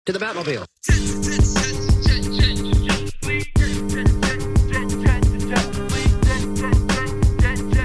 To the Batmobile.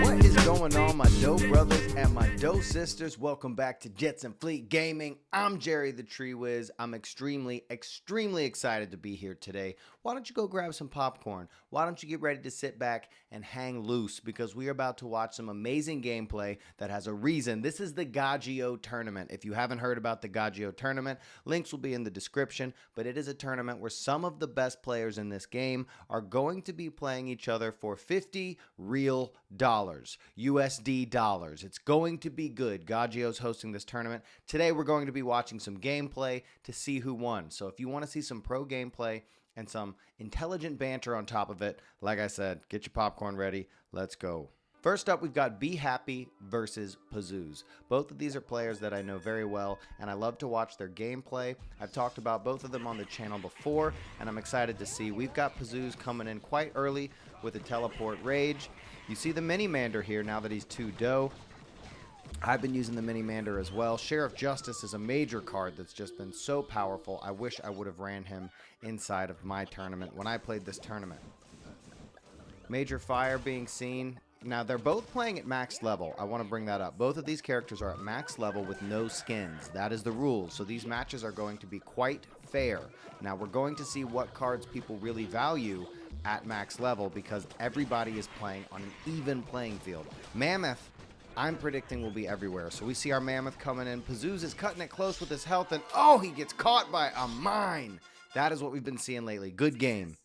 What is going on, my Doe brothers and my Doe sisters? Welcome back to Jets and Fleet Gaming. I'm Jerry the Tree Wiz. I'm extremely excited to be here today. Why don't you go grab some popcorn? Why don't you get ready to sit back and hang loose? Because we are about to watch some amazing gameplay that has a reason. This is the Gaggio Tournament. If you haven't heard about the Gaggio Tournament, links will be in the description. But it is a tournament where some of the best players in this game are going to be playing each other for 50 real dollars, USD dollars. It's going to be good. Gaggio's hosting this tournament. Today we're going to be watching some gameplay to see who won. So if you want to see some pro gameplay and some intelligent banter on top of it, like I said, get your popcorn ready. Let's go. First up, we've got Be Happy versus Pazouz. Both of these are players that I know very well, and I love to watch their gameplay. I've talked about both of them on the channel before, and I'm excited to see. We've got Pazouz coming in quite early with a teleport rage. You see the Mini-Mander here now that he's 2 Doe. I've been using the Mini-Mander as well. Sheriff Justice is a major card that's just been so powerful. I wish I would have ran him inside of my tournament when I played this tournament. Major Fire being seen. Now, they're both playing at max level. I want to bring that up. Both of these characters are at max level with no skins. That is the rule. So these matches are going to be quite fair. Now, we're going to see what cards people really value at max level because everybody is playing on an even playing field. Mammoth, I'm predicting will be everywhere. So we see our Mammoth coming in. Pazouz is cutting it close with his health, and oh, he gets caught by a mine. That is what we've been seeing lately. Good game.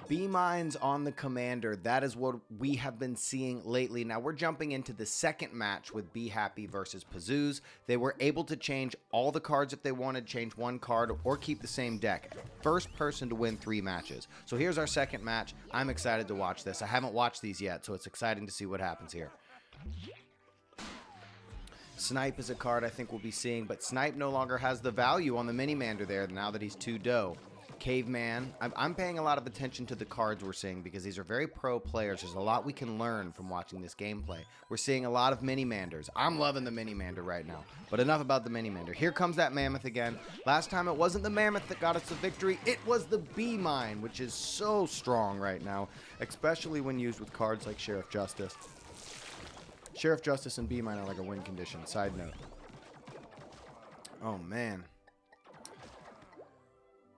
B-Mines on the Commander. That is what we have been seeing lately. Now we're jumping into the second match with Be Happy versus Pazouz. They were able to change all the cards if they wanted, change one card, or keep the same deck. First person to win 3 matches. So here's our second match. I'm excited to watch this. I haven't watched these yet, so it's exciting to see what happens here. Snipe is a card I think we'll be seeing, but Snipe no longer has the value on the Mini-Mander there now that he's 2 Doe. Caveman. I'm paying a lot of attention to the cards we're seeing because these are very pro players. There's a lot we can learn from watching this gameplay. We're seeing a lot of Mini-Manders. I'm loving the Mini-Mander right now. But enough about the Mini-Mander. Here comes that Mammoth again. Last time it wasn't the Mammoth that got us the victory. It was the B-Mine, which is so strong right now, especially when used with cards like Sheriff Justice. Sheriff Justice and B-Mine are like a win condition. Side note. Oh, man.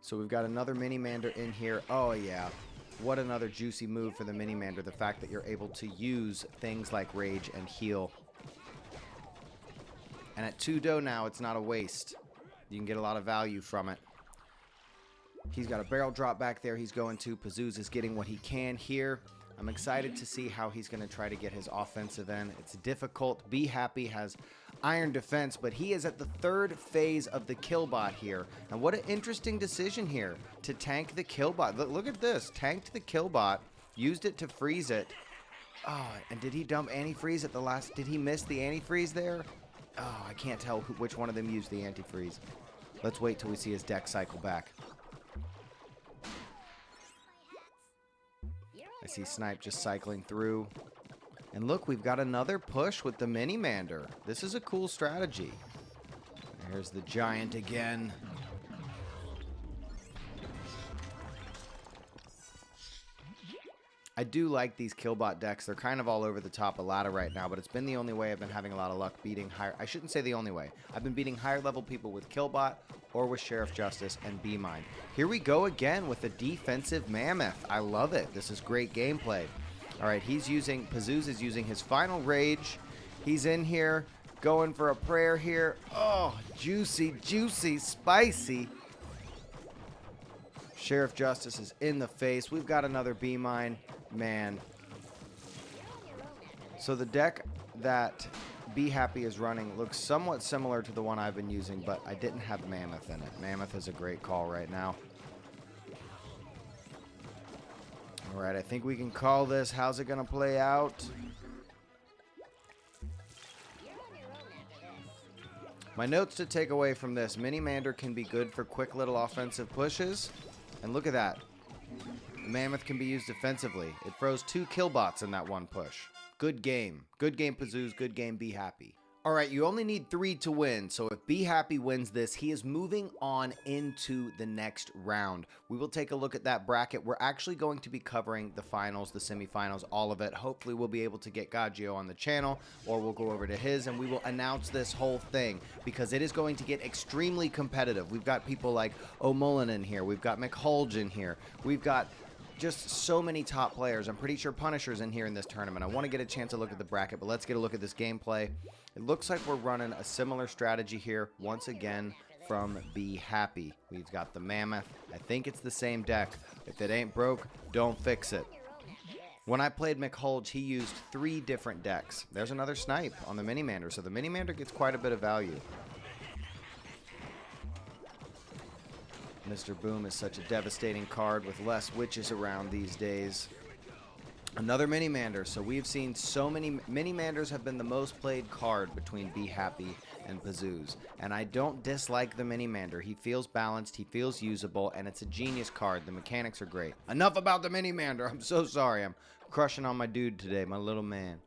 So we've got another Mini-Mander in here. Oh, yeah. What another juicy move for the Mini-Mander. The fact that you're able to use things like Rage and Heal. And at 2 Doe now, it's not a waste. You can get a lot of value from it. He's got a barrel drop back there he's going to. Pazouz is getting what he can here. I'm excited to see how he's going to try to get his offensive in. It's difficult. Be Happy has iron defense, but he is at the 3rd phase of the Killbot here. And what an interesting decision here to tank the Killbot. Look at this. Tanked the Killbot, used it to freeze it. Oh, and did he dump antifreeze at the last? Did he miss the antifreeze there? Oh, I can't tell which one of them used the antifreeze. Let's wait till we see his deck cycle back. I see Snipe just cycling through. And look, we've got another push with the Mini-Mander. This is a cool strategy. There's the Giant again. I do like these Killbot decks. They're kind of all over the top of ladder right now, but it's been the only way I've been having a lot of luck beating higher. I shouldn't say the only way. I've been beating higher level people with Killbot or with Sheriff Justice and B-Mine. Here we go again with a defensive Mammoth. I love it. This is great gameplay. All right, Pazouz is using his final Rage. He's in here, going for a prayer here. Oh, juicy, juicy, spicy. Sheriff Justice is in the face. We've got another B-Mine. Man. So the deck that Be Happy is running looks somewhat similar to the one I've been using, but I didn't have Mammoth in it. Mammoth is a great call right now. All right, I think we can call this. How's it going to play out? My notes to take away from this: Mini Mander can be good for quick little offensive pushes. And look at that. Mammoth can be used defensively. It throws 2 killbots in that one push. Good game. Good game, Pazoos. Good game, Be Happy. All right, you only need 3 to win. So if Be Happy wins this, he is moving on into the next round. We will take a look at that bracket. We're actually going to be covering the finals, the semifinals, all of it. Hopefully we'll be able to get Gaggio on the channel, or we'll go over to his and we will announce this whole thing because it is going to get extremely competitive. We've got people like O'Mullen in here. We've got McHulge in here. We've got just so many top players. I'm pretty sure Punisher's in here in this tournament. I want to get a chance to look at the bracket, but let's get a look at this gameplay. It looks like we're running a similar strategy here once again from Be Happy. We've got the Mammoth. I think it's the same deck. If it ain't broke, don't fix it. When I played McHulge, he used 3 different decks. There's another snipe on the Mini Mander, so the Mini Mander gets quite a bit of value. Mr. Boom is such a devastating card with less witches around these days. Another Mini Mander. So we've seen so many. Mini Manders have been the most played card between Be Happy and Pazoos. And I don't dislike the Mini Mander. He feels balanced, he feels usable, and it's a genius card. The mechanics are great. Enough about the Mini Mander. I'm so sorry. I'm crushing on my dude today, my little man.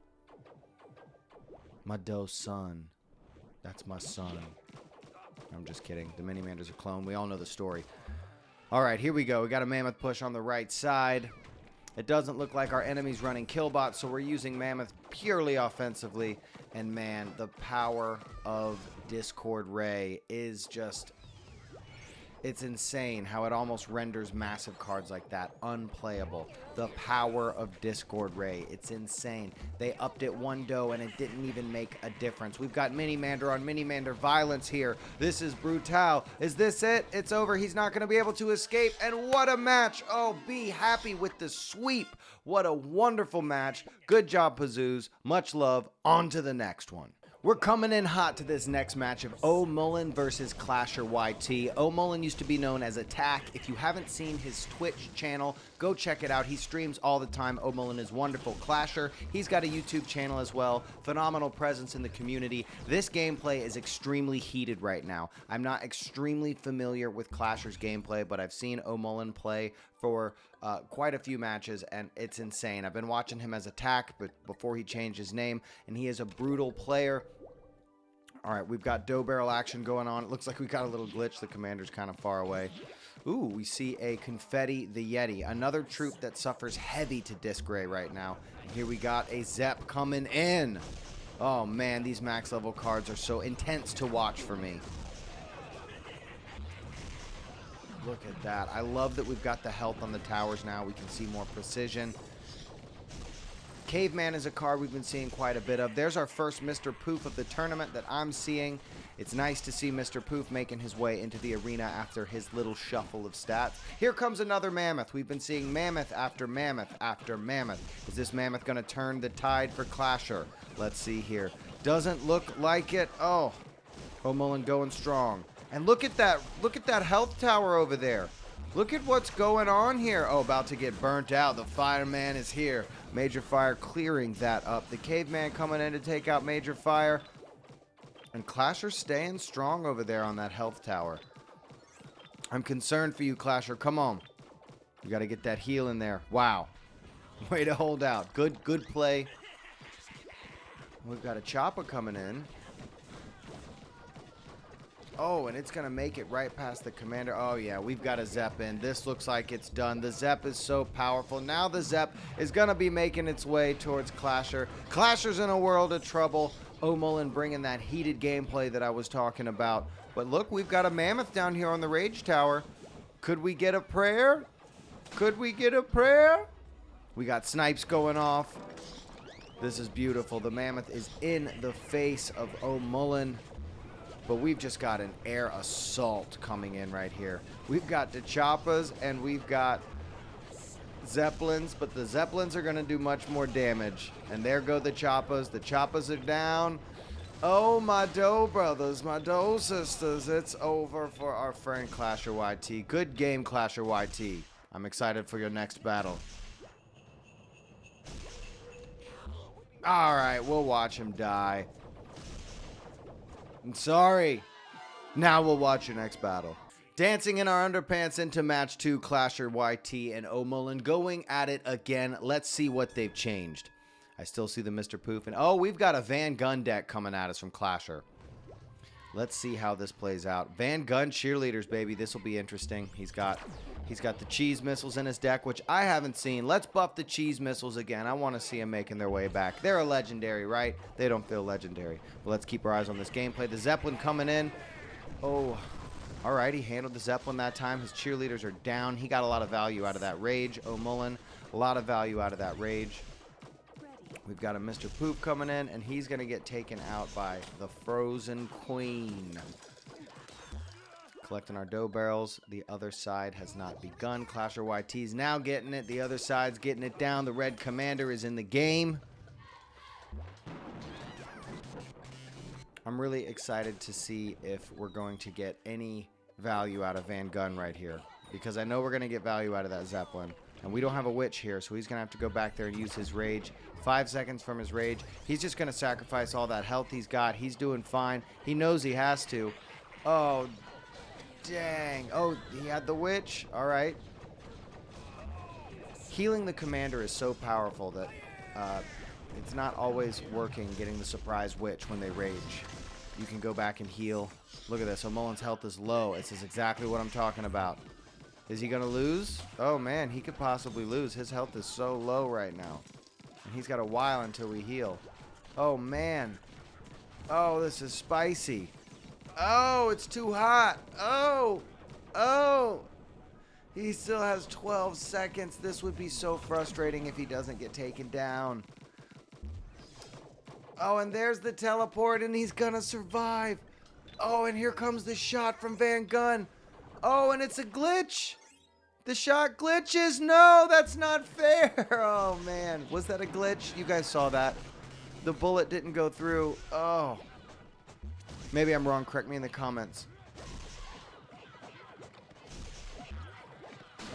My doe son. That's my son. I'm just kidding. The Mini Mander's a clone. We all know the story. All right, here we go. We got a Mammoth push on the right side. It doesn't look like our enemy's running killbots, so we're using Mammoth purely offensively. And man, the power of Discord Ray is just... it's insane how it almost renders massive cards like that unplayable. The power of Discord Ray. It's insane. They upped it 1 doe and it didn't even make a difference. We've got Mini Mander on Mini Mander violence here. This is brutal. Is this it? It's over. He's not going to be able to escape. And what a match. Oh, Be Happy with the sweep. What a wonderful match. Good job, Pazoos. Much love. On to the next one. We're coming in hot to this next match of O'Mullen versus Clasher YT. O'Mullen used to be known as Attack. If you haven't seen his Twitch channel, go check it out. He streams all the time. O'Mullen is wonderful. Clasher, he's got a YouTube channel as well. Phenomenal presence in the community. This gameplay is extremely heated right now. I'm not extremely familiar with Clasher's gameplay, but I've seen O'Mullen play for quite a few matches, and it's insane. I've been watching him as Attack, but before he changed his name, and he is a brutal player. All right, we've got doe barrel action going on. It looks like we got a little glitch. The commander's kind of far away. Ooh, we see a Confetti the Yeti, another troop that suffers heavy to Disc Ray right now. And here we got a Zep coming in. Oh man, these max level cards are so intense to watch for me. Look at that. I love that we've got the health on the towers now. We can see more precision. Caveman is a card we've been seeing quite a bit of. There's our first Mr. Poof of the tournament that I'm seeing. It's nice to see Mr. Poof making his way into the arena after his little shuffle of stats. Here comes another Mammoth. We've been seeing Mammoth after Mammoth after Mammoth. Is this Mammoth going to turn the tide for Clasher? Let's see here. Doesn't look like it. Oh, O'Mullen going strong. And look at that health tower over there. Look at what's going on here. Oh, about to get burnt out. The fireman is here. Major Fire clearing that up. The caveman coming in to take out Major Fire. And Clasher staying strong over there on that health tower. I'm concerned for you, Clasher. Come on. You got to get that heal in there. Wow. Way to hold out. Good play. We've got a chopper coming in. Oh, and it's going to make it right past the commander. Oh, yeah, we've got a Zep in. This looks like it's done. The Zep is so powerful. Now the Zep is going to be making its way towards Clasher. Clasher's in a world of trouble. O'Mullen bringing that heated gameplay that I was talking about. But look, we've got a Mammoth down here on the Rage Tower. Could we get a prayer? Could we get a prayer? We got snipes going off. This is beautiful. The Mammoth is in the face of O'Mullen. But we've just got an air assault coming in right here. We've got the Choppas and we've got Zeppelins, but the Zeppelins are going to do much more damage. And there go the Choppas. The Choppas are down. Oh, my dough brothers, my dough sisters. It's over for our friend Clasher YT. Good game, Clasher YT. I'm excited for your next battle. All right, we'll watch him die. I'm sorry. Now we'll watch your next battle. Dancing in our underpants into match 2, Clasher YT and O'Mullen going at it again. Let's see what they've changed. I still see the Mr. Poof. And oh, we've got a Van Gun deck coming at us from Clasher. Let's see how this plays out. Van Gun cheerleaders, baby. This will be interesting. He's got the cheese missiles in his deck, which I haven't seen. Let's buff the cheese missiles again. I want to see them making their way back. They're a legendary, right? They don't feel legendary. But let's keep our eyes on this gameplay. The Zeppelin coming in. Oh, all right. He handled the Zeppelin that time. His cheerleaders are down. He got a lot of value out of that rage. O'Mullen, a lot of value out of that rage. We've got a Mr. Poop coming in, and he's going to get taken out by the Frozen Queen. Collecting our dough barrels. The other side has not begun. Clasher YT's now getting it. The other side's getting it down. The Red Commander is in the game. I'm really excited to see if we're going to get any value out of Van Gun right here, because I know we're going to get value out of that Zeppelin. And we don't have a witch here, so he's going to have to go back there and use his rage. 5 seconds from his rage. He's just going to sacrifice all that health he's got. He's doing fine. He knows he has to. Oh, dang. Oh, he had the witch. All right. Healing the commander is so powerful that it's not always working getting the surprise witch when they rage. You can go back and heal. Look at this. O'Mullen's health is low. This is exactly what I'm talking about. Is he going to lose? Oh, man, he could possibly lose. His health is so low right now. And he's got a while until we heal. Oh, man. Oh, this is spicy. Oh, it's too hot. Oh. Oh. He still has 12 seconds. This would be so frustrating if he doesn't get taken down. Oh, and there's the teleport, and he's going to survive. Oh, and here comes the shot from Van Gun. Oh, and it's a glitch. The shot glitches. No, that's not fair. Oh, man. Was that a glitch? You guys saw that. The bullet didn't go through. Oh. Maybe I'm wrong. Correct me in the comments.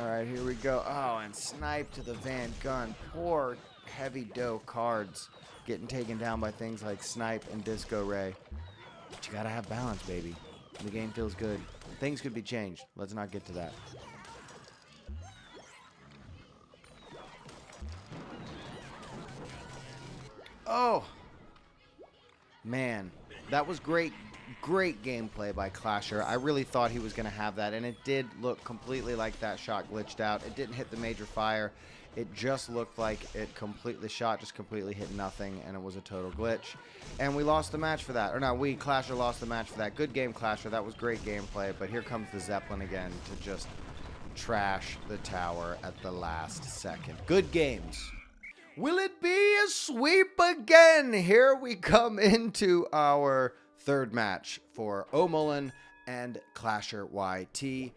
All right, here we go. Oh, and snipe to the Van Gun. Poor heavy dough cards getting taken down by things like Snipe and Disco Ray. But you got to have balance, baby. The game feels good. Things could be changed. Let's not get to that. Oh, man, that was great gameplay by Clasher. I really thought he was going to have that, and it did look completely like that shot glitched out. It didn't hit the major fire. It just looked like the shot just completely hit nothing, and it was a total glitch. And we lost the match for that. Or no, Clasher lost the match for that. Good game, Clasher. That was great gameplay, but here comes the Zeppelin again to just trash the tower at the last second. Good games. Will it be a sweep again? Here we come into our third match for O'Mullen and Clasher YT.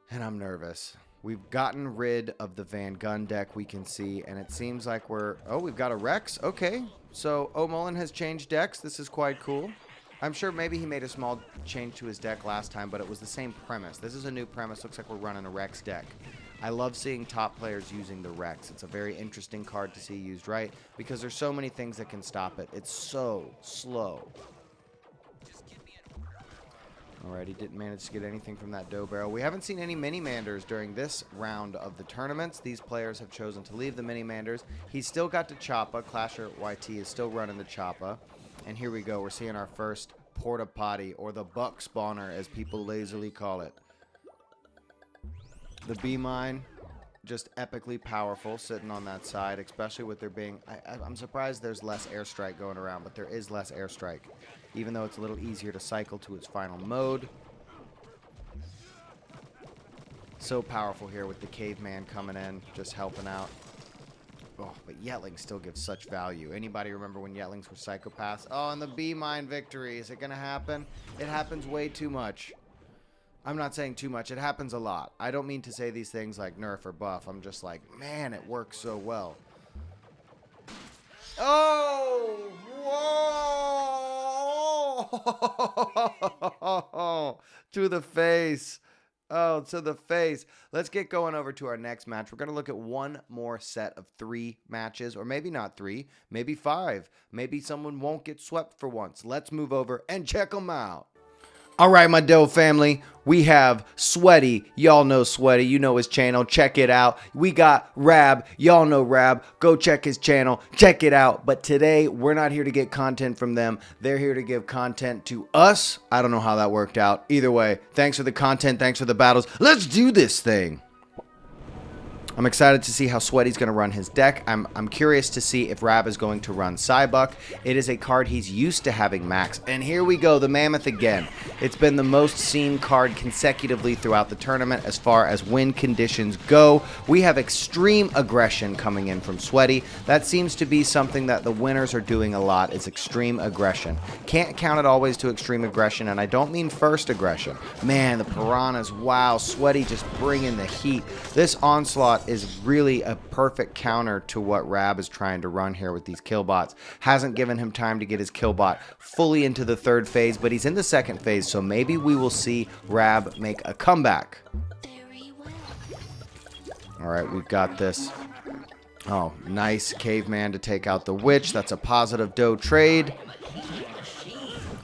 And I'm nervous. We've gotten rid of the Van Gun deck, we can see, and it seems like we've got a Rex. Okay, so O'Mullen has changed decks. This is quite cool. I'm sure maybe he made a small change to his deck last time, but it was the same premise. This is a new premise. Looks like we're running a Rex deck. I love seeing top players using the Rex. It's a very interesting card to see used right, because there's so many things that can stop it. It's so slow. Alright, he didn't manage to get anything from that dough barrel. We haven't seen any mini-manders during this round of the tournaments. These players have chosen to leave the mini-manders. He's still got the Choppa. Clasher YT is still running the Choppa. And here we go. We're seeing our first porta potty, or the buck spawner, as people lazily call it. The B-mine, just epically powerful, sitting on that side, especially with there being... I'm surprised there's less airstrike going around, but there is less airstrike, even though it's a little easier to cycle to its final mode. So powerful here with the caveman coming in, just helping out. Oh, but Yetling still gives such value. Anybody remember when Yetlings were psychopaths? Oh, and the B-mine victory. Is it going to happen? It happens way too much. I'm not saying too much. It happens a lot. I don't mean to say these things like nerf or buff. I'm just like, man, it works so well. Oh, whoa! To the face. Oh, to the face. Let's get going over to our next match. We're going to look at one more set of 3 matches, or maybe not 3, maybe 5. Maybe someone won't get swept for once. Let's move over and check them out. All right, my dough family, we have Sweaty. Y'all know Sweaty. You know his channel. Check it out. We got Rab. Y'all know Rab. Go check his channel. Check it out. But today, we're not here to get content from them. They're here to give content to us. I don't know how that worked out. Either way, thanks for the content. Thanks for the battles. Let's do this thing. I'm excited to see how Sweaty's going to run his deck. I'm curious to see if Rab is going to run Psybuck. It is a card he's used to having max. And here we go, the Mammoth again. It's been the most seen card consecutively throughout the tournament as far as win conditions go. We have extreme aggression coming in from Sweaty. That seems to be something that the winners are doing a lot, is extreme aggression. Can't count it always to extreme aggression, and I don't mean first aggression. Man, the Piranhas, wow, Sweaty just bringing the heat. This onslaught is really a perfect counter to what Rab is trying to run here with these killbots. Hasn't given him time to get his killbot fully into the 3rd phase, but he's in the 2nd phase, so maybe we will see Rab make a comeback. Alright, we've got this. Oh, nice caveman to take out the witch. That's a positive dough trade.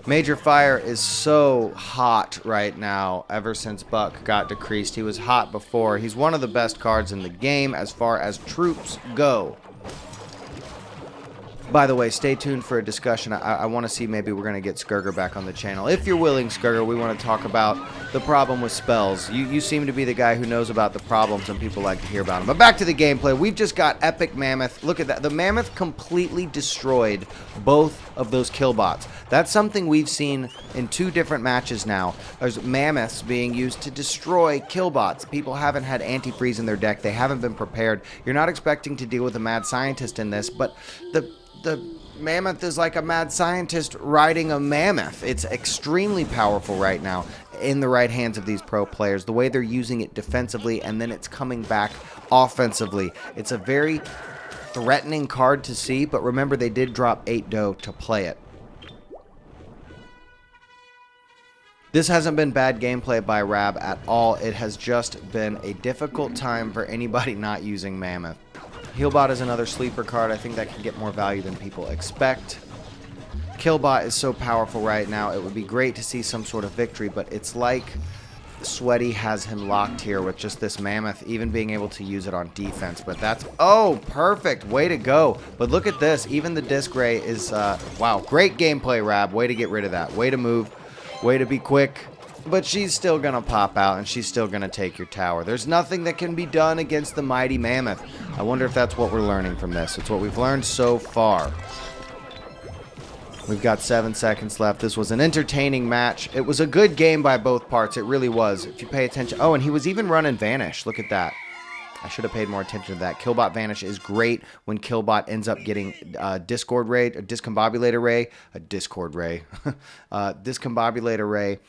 Major Fire is so hot right now ever since Buck got decreased. He was hot before. He's one of the best cards in the game as far as troops go. By the way, stay tuned for a discussion. I want to see maybe we're going to get Skurger back on the channel. If you're willing, Skurger, we want to talk about the problem with spells. You seem to be the guy who knows about the problems and people like to hear about them. But back to the gameplay. We've just got Epic Mammoth. Look at that. The Mammoth completely destroyed both of those killbots. That's something we've seen in 2 different matches now. There's Mammoths being used to destroy killbots. People haven't had antifreeze in their deck. They haven't been prepared. You're not expecting to deal with a mad scientist in this, but the Mammoth is like a mad scientist riding a mammoth. It's extremely powerful right now in the right hands of these pro players. The way they're using it defensively, and then it's coming back offensively. It's a very threatening card to see, but remember they did drop 8 dough to play it. This hasn't been bad gameplay by Rab at all. It has just been a difficult time for anybody not using Mammoth. Healbot is another sleeper card. I think that can get more value than people expect. Killbot is so powerful right now. It would be great to see some sort of victory, but it's like Sweaty has him locked here with just this Mammoth, even being able to use it on defense. But that's, oh, perfect. Way to go. But look at this. Even the Disc Ray is, wow, great gameplay, Rab. Way to get rid of that. Way to move. Way to be quick. But she's still going to pop out, and she's still going to take your tower. There's nothing that can be done against the mighty Mammoth. I wonder if that's what we're learning from this. It's what we've learned so far. We've got 7 seconds left. This was an entertaining match. It was a good game by both parts. It really was. If you pay attention. Oh, and he was even running Vanish. Look at that. I should have paid more attention to that. Killbot Vanish is great when Killbot ends up getting Discord Ray, a Discombobulator Ray, a Discord Ray, Discombobulator Ray.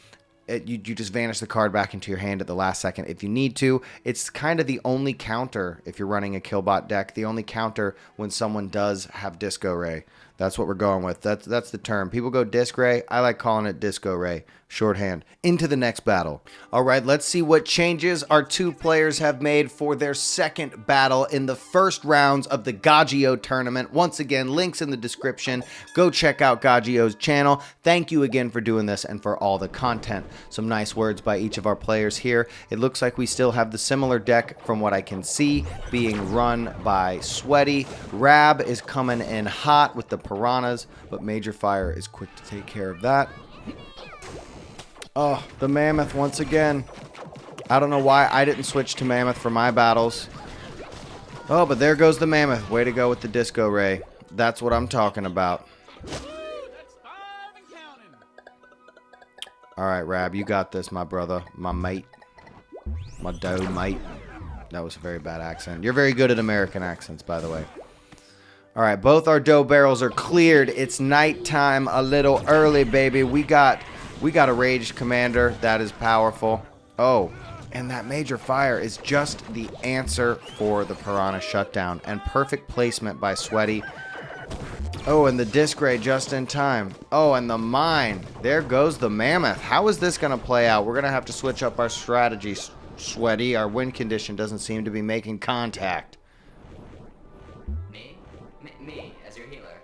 You just vanish the card back into your hand at the last second if you need to. It's kind of the only counter if you're running a Killbot deck. The only counter when someone does have Disco Ray. That's what we're going with. That's the term. People go Disc Ray. I like calling it Disco Ray. Shorthand. Into the next battle. All right, let's see what changes our 2 players have made for their 2nd battle in the first rounds of the Gagio tournament. Once again, links in the description. Go check out Gagio's channel. Thank you again for doing this and for all the content. Some nice words by each of our players here. It looks like we still have the similar deck from what I can see being run by Sweaty. Rab is coming in hot with the Piranhas, but Major Fire is quick to take care of that. Oh, the Mammoth once again. I don't know why I didn't switch to Mammoth for my battles. Oh, but there goes the Mammoth. Way to go with the Disco Ray. That's what I'm talking about. Alright, Rab, you got this, my brother. My mate. My dough mate. That was a very bad accent. You're very good at American accents, by the way. Alright, both our dough barrels are cleared. It's nighttime a little early, baby. We got a raged commander. That is powerful. Oh, and that major fire is just the answer for the Piranha shutdown. And perfect placement by Sweaty. Oh, and the disc ray just in time. Oh, and the mine. There goes the mammoth. How is this going to play out? We're going to have to switch up our strategy, Sweaty. Our win condition doesn't seem to be making contact. Me as your healer.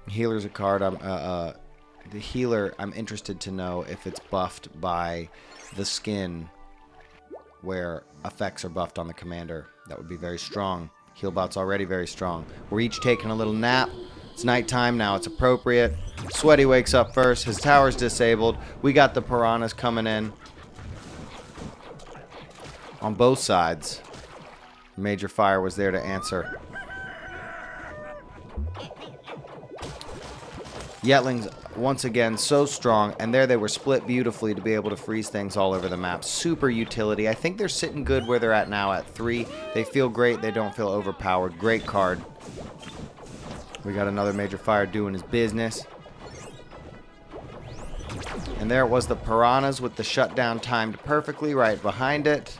Healer's a card. The healer, I'm interested to know if it's buffed by the skin where effects are buffed on the commander. That would be very strong. Healbot's already very strong. We're each taking a little nap. It's nighttime now. It's appropriate. Sweaty wakes up first. His tower's disabled. We got the piranhas coming in on both sides. Major fire was there to answer. Yetlings, once again, so strong. And there they were split beautifully to be able to freeze things all over the map. Super utility. I think they're sitting good where they're at now at 3. They feel great. They don't feel overpowered. Great card. We got another major fire doing his business. And there it was, the piranhas with the shutdown timed perfectly right behind it.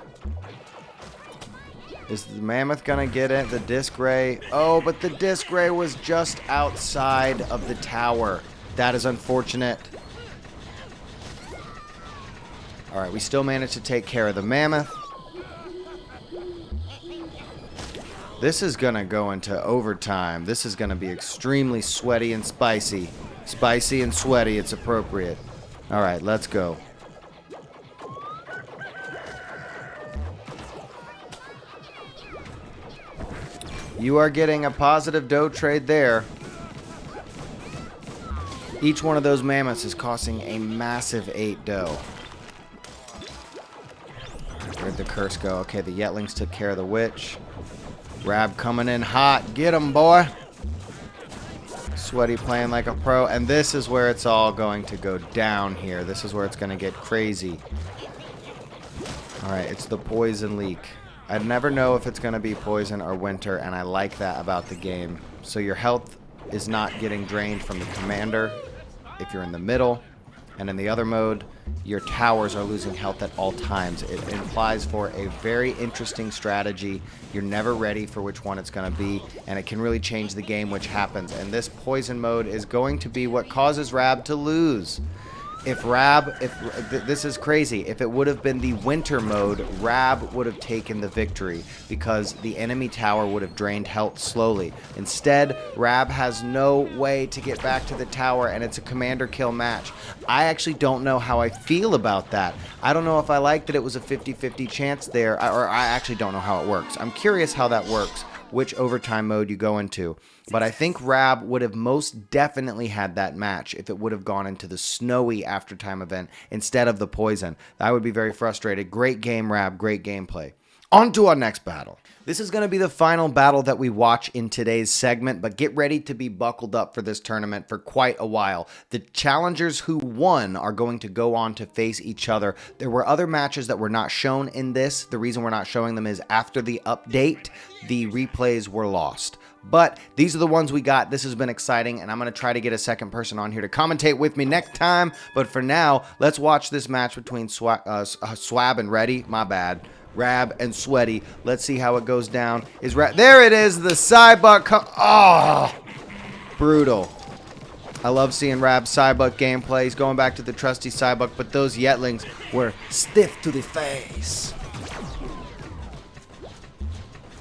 Is the mammoth gonna get it? The disc ray. Oh, but the disc ray was just outside of the tower. That is unfortunate. Alright, we still managed to take care of the mammoth. This is gonna go into overtime. This is gonna be extremely sweaty and spicy. Spicy and sweaty, it's appropriate. Alright, let's go. You are getting a positive dough trade there. Each one of those mammoths is costing a massive 8 dough. Where'd the curse go? Okay, the Yetlings took care of the witch. Rab coming in hot. Get him, boy. Sweaty playing like a pro. And this is where it's all going to go down here. This is where it's going to get crazy. Alright, it's the poison leak. I'd never know if it's going to be poison or winter, and I like that about the game. So your health is not getting drained from the commander if you're in the middle, and in the other mode, your towers are losing health at all times. It implies for a very interesting strategy. You're never ready for which one it's going to be, and it can really change the game, which happens. And this poison mode is going to be what causes Rab to lose. This is crazy. If it would have been the winter mode, Rab would have taken the victory because the enemy tower would have drained health slowly. Instead, Rab has no way to get back to the tower, and it's a commander kill match. I actually don't know how I feel about that. I don't know if I like that it was a 50-50 chance there, or I actually don't know how it works. I'm curious how that works, which overtime mode you go into. But I think Rab would have most definitely had that match if it would have gone into the snowy aftertime event instead of the poison. I would be very frustrated. Great game, Rab. Great gameplay. On to our next battle. This is going to be the final battle that we watch in today's segment, but get ready to be buckled up for this tournament for quite a while. The challengers who won are going to go on to face each other. There were other matches that were not shown in this. The reason we're not showing them is after the update, the replays were lost. But these are the ones we got. This has been exciting, and I'm going to try to get a second person on here to commentate with me next time. But for now, let's watch this match between Swab and Reddy. My bad. Rab and Sweaty. Let's see how it goes down. There it is, the Cybuck. Oh, brutal. I love seeing Rab's Cybuck gameplay. He's going back to the trusty Cybuck, but those Yetlings were stiff to the face.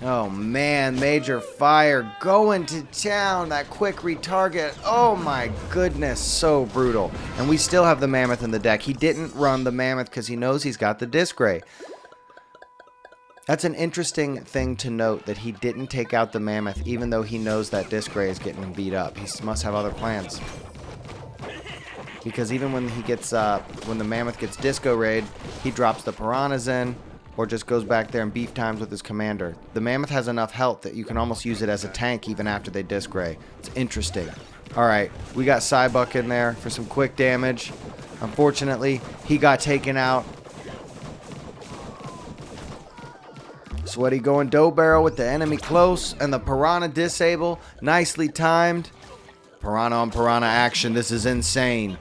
Oh man, major fire going to town. That quick retarget. Oh my goodness, so brutal. And we still have the mammoth in the deck. He didn't run the mammoth because he knows he's got the disc ray. That's an interesting thing to note, that he didn't take out the mammoth even though he knows that disc ray is getting him beat up. He must have other plans. Because even when he gets when the mammoth gets disco rayed, he drops the piranhas in or just goes back there and beef times with his commander. The mammoth has enough health that you can almost use it as a tank even after they disc ray. It's interesting. Alright, we got Cybuck in there for some quick damage. Unfortunately, he got taken out. Sweaty going dough barrel with the enemy close, and the piranha disable. Nicely timed. Piranha on piranha action. This is insane.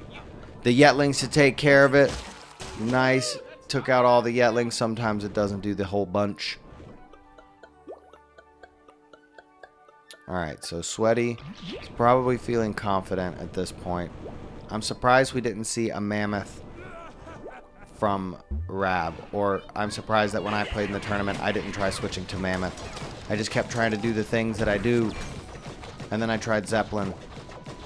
The Yetlings to take care of it. Nice took out all the Yetlings. Sometimes it doesn't do the whole bunch. Alright, so Sweaty is probably feeling confident at this point. I'm surprised we didn't see a Mammoth from Rab. Or I'm surprised that when I played in the tournament, I didn't try switching to Mammoth. I just kept trying to do the things that I do. And then I tried Zeppelin,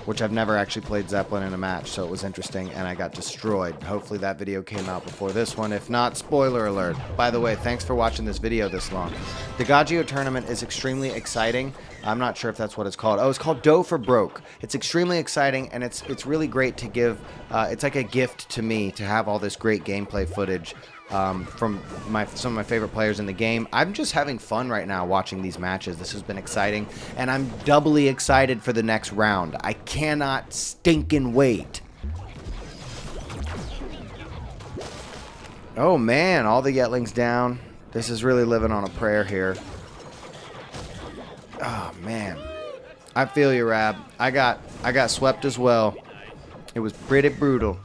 which I've never actually played Zeppelin in a match, so it was interesting, and I got destroyed. Hopefully that video came out before this one. If not, spoiler alert. By the way, thanks for watching this video this long. The Gaggio tournament is extremely exciting. I'm not sure if that's what it's called. Oh, it's called Dough for Broke. It's extremely exciting, and it's really great to give. It's like a gift to me to have all this great gameplay footage from some of my favorite players in the game. I'm just having fun right now watching these matches. This has been exciting, and I'm doubly excited for the next round. I cannot stinking wait. Oh man, all the Yetlings down. This is really living on a prayer here. Oh man, I feel you, Rab. I got swept as well. It was pretty brutal.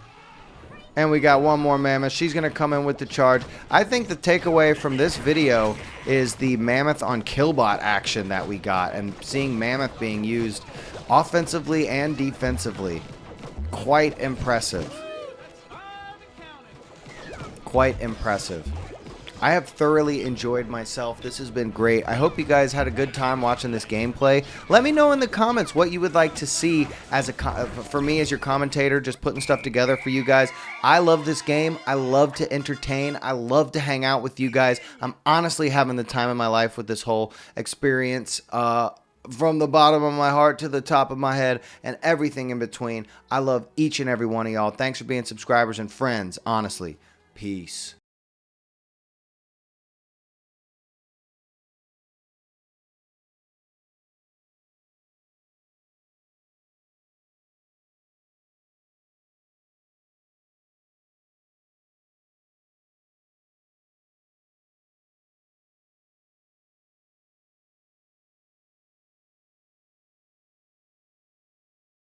And we got one more Mammoth. She's going to come in with the charge. I think the takeaway from this video is the Mammoth on Killbot action that we got. And seeing Mammoth being used offensively and defensively. Quite impressive. Quite impressive. I have thoroughly enjoyed myself. This has been great. I hope you guys had a good time watching this gameplay. Let me know in the comments what you would like to see as for me as your commentator, just putting stuff together for you guys. I love this game. I love to entertain. I love to hang out with you guys. I'm honestly having the time of my life with this whole experience. From the bottom of my heart to the top of my head and everything in between. I love each and every one of y'all. Thanks for being subscribers and friends. Honestly, peace.